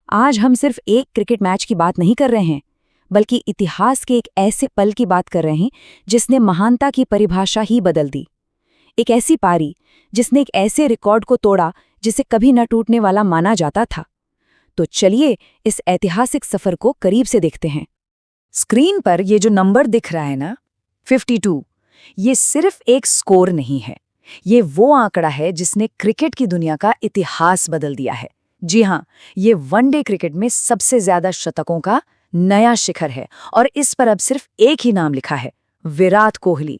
आज हम सिर्फ एक क्रिकेट मैच की बात नहीं कर रहे हैं, बल्कि इतिहास के एक ऐसे पल की बात कर रहे हैं जिसने महानता की परिभाषा ही बदल दी। एक ऐसी पारी जिसने एक ऐसे रिकॉर्ड को तोड़ा जिसे कभी न टूटने वाला माना जाता था। तो चलिए इस ऐतिहासिक सफर को करीब से देखते हैं। स्क्रीन पर ये जो नंबर दिख रहा है ना, 52, ये सिर्फ एक स्कोर नहीं है। ये वो आंकड़ा है जिसने क्रिकेट की दुनिया का इतिहास बदल दिया है। जी हाँ, ये वनडे क्रिकेट में सबसे ज्यादा शतकों का नया शिखर है और इस पर अब सिर्फ एक ही नाम लिखा है, विराट कोहली।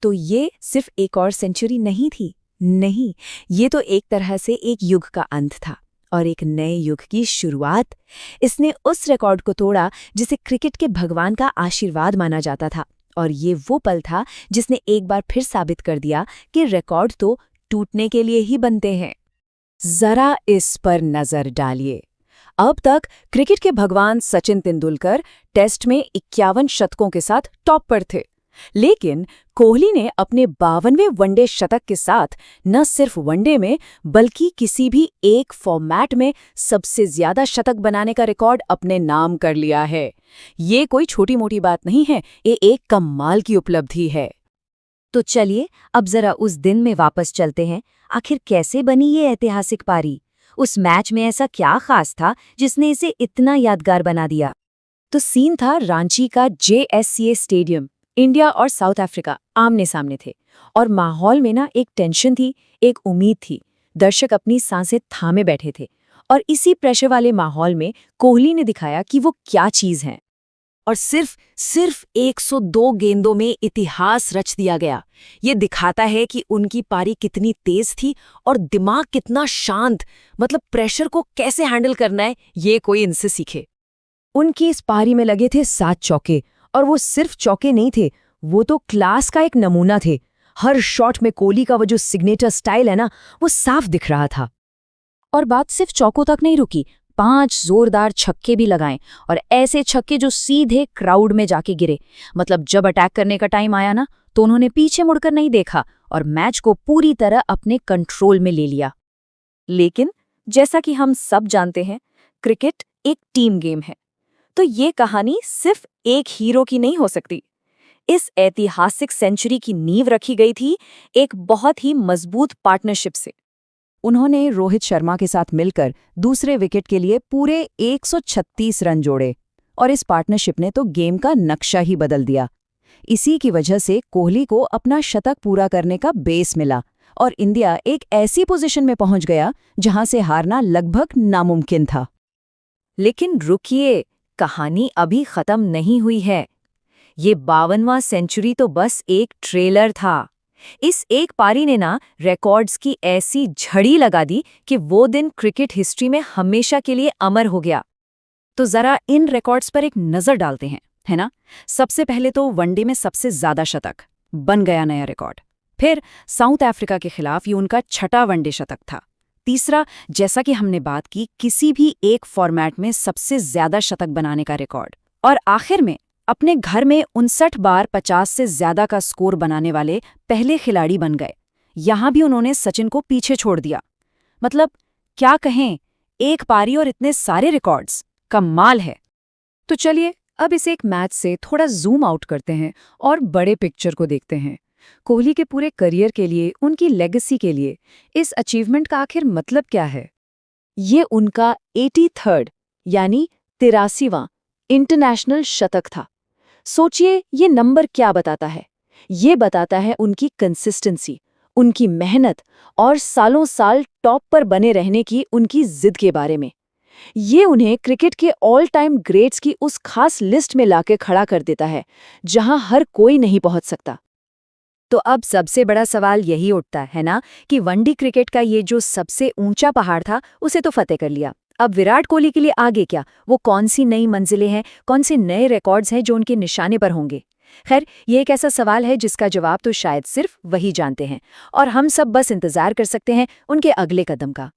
तो ये सिर्फ एक और सेंचुरी नहीं थी, नहीं, ये तो एक तरह से एक युग का अंत था और एक नए युग की शुरुआत। इसने उस रिकॉर्ड को तोड़ा जिसे क्रिकेट के भगवान का आशीर्वाद माना जाता था, और ये वो पल था जिसने एक बार फिर साबित कर दिया कि रिकॉर्ड तो टूटने के लिए ही बनते हैं। जरा इस पर नजर डालिए। अब तक क्रिकेट के भगवान सचिन तेंदुलकर टेस्ट में 51 शतकों के साथ टॉप पर थे, लेकिन कोहली ने अपने 52वें वनडे शतक के साथ न सिर्फ वनडे में बल्कि किसी भी एक फॉर्मेट में सबसे ज्यादा शतक बनाने का रिकॉर्ड अपने नाम कर लिया है। ये कोई छोटी मोटी बात नहीं है, ये एक कमाल की उपलब्धि है। तो चलिए अब जरा उस दिन में वापस चलते हैं। आखिर कैसे बनी ये ऐतिहासिक पारी? उस मैच में ऐसा क्या खास था जिसने इसे इतना यादगार बना दिया? तो सीन था रांची का JSCA स्टेडियम। इंडिया और साउथ अफ्रीका आमने सामने थे और माहौल में ना एक टेंशन थी, एक उम्मीद थी। दर्शक अपनी सांसें थामे बैठे थे और इसी प्रेशर वाले माहौल में कोहली ने दिखाया कि वो क्या चीज है। और सिर्फ 102 गेंदों में इतिहास रच दिया गया। ये दिखाता है कि उनकी पारी कितनी तेज थी और दिमाग कितना शांत, मतलब प्रेशर को कैसे हैंडल करना है ये कोई इनसे सीखे। उनकी इस पारी में लगे थे 7 चौके, और वो सिर्फ चौके नहीं थे, वो तो क्लास का एक नमूना थे। हर शॉट में कोहली का वो जो सिग्नेचर स्टाइल है ना, वो साफ दिख रहा था। और बात सिर्फ चौकों तक नहीं रुकी, 5 जोरदार छक्के भी लगाएं, और ऐसे छक्के जो सीधे क्राउड में जाके गिरे। मतलब जब अटैक करने का टाइम आया ना, तो उन्होंने पीछे मुड़कर नहीं देखा और मैच को पूरी तरह अपने कंट्रोल में ले लिया। लेकिन जैसा कि हम सब जानते हैं, क्रिकेट एक टीम गेम है, तो ये कहानी सिर्फ एक हीरो की नहीं हो सकती। इस ऐतिहासिक सेंचुरी की नींव रखी गई थी एक बहुत ही मजबूत पार्टनरशिप से। उन्होंने रोहित शर्मा के साथ मिलकर दूसरे विकेट के लिए पूरे 136 रन जोड़े, और इस पार्टनरशिप ने तो गेम का नक्शा ही बदल दिया। इसी की वजह से कोहली को अपना शतक पूरा करने का बेस मिला और इंडिया एक ऐसी पोजीशन में पहुंच गया जहां से हारना लगभग नामुमकिन था। लेकिन रुकिए, कहानी अभी खत्म नहीं हुई है। ये 52वां सेंचुरी तो बस एक ट्रेलर था। इस एक पारी ने ना रिकॉर्ड्स की ऐसी झड़ी लगा दी कि वो दिन क्रिकेट हिस्ट्री में हमेशा के लिए अमर हो गया। तो जरा इन रिकॉर्ड्स पर एक नजर डालते हैं, है ना? सबसे पहले तो वनडे में सबसे ज्यादा शतक बन गया, नया रिकॉर्ड। फिर साउथ अफ्रीका के खिलाफ ये उनका 6वां वनडे शतक था। तीसरा, जैसा कि हमने बात की, किसी भी एक फॉर्मेट में सबसे ज्यादा शतक बनाने का रिकॉर्ड। और आखिर में अपने घर में 59 बार 50 से ज्यादा का स्कोर बनाने वाले पहले खिलाड़ी बन गए। यहां भी उन्होंने सचिन को पीछे छोड़ दिया। मतलब क्या कहें, एक पारी और इतने सारे रिकॉर्ड्स, कमाल है। तो चलिए अब इस एक मैच से थोड़ा जूम आउट करते हैं और बड़े पिक्चर को देखते हैं। कोहली के पूरे करियर के लिए, उनकी लेगेसी के लिए इस अचीवमेंट का आखिर मतलब क्या है? ये उनका 83rd यानी 83वां इंटरनेशनल शतक था। सोचिए ये नंबर क्या बताता है? ये बताता है उनकी कंसिस्टेंसी, उनकी मेहनत और सालों साल टॉप पर बने रहने की उनकी जिद के बारे में। ये उन्हें क्रिकेट के ऑल टाइम ग्रेट्स की उस खास लिस्ट में लाके खड़ा कर देता है जहां हर कोई नहीं पहुंच सकता। तो अब सबसे बड़ा सवाल यही उठता है ना कि वनडे क्रिकेट का ये जो सबसे ऊंचा पहाड़ था, उसे तो फतेह कर लिया। अब विराट कोहली के लिए आगे क्या? वो कौन सी नई मंजिलें हैं, कौन से नए रिकॉर्ड्स हैं जो उनके निशाने पर होंगे? खैर, ये एक ऐसा सवाल है जिसका जवाब तो शायद सिर्फ वही जानते हैं, और हम सब बस इंतजार कर सकते हैं उनके अगले कदम का।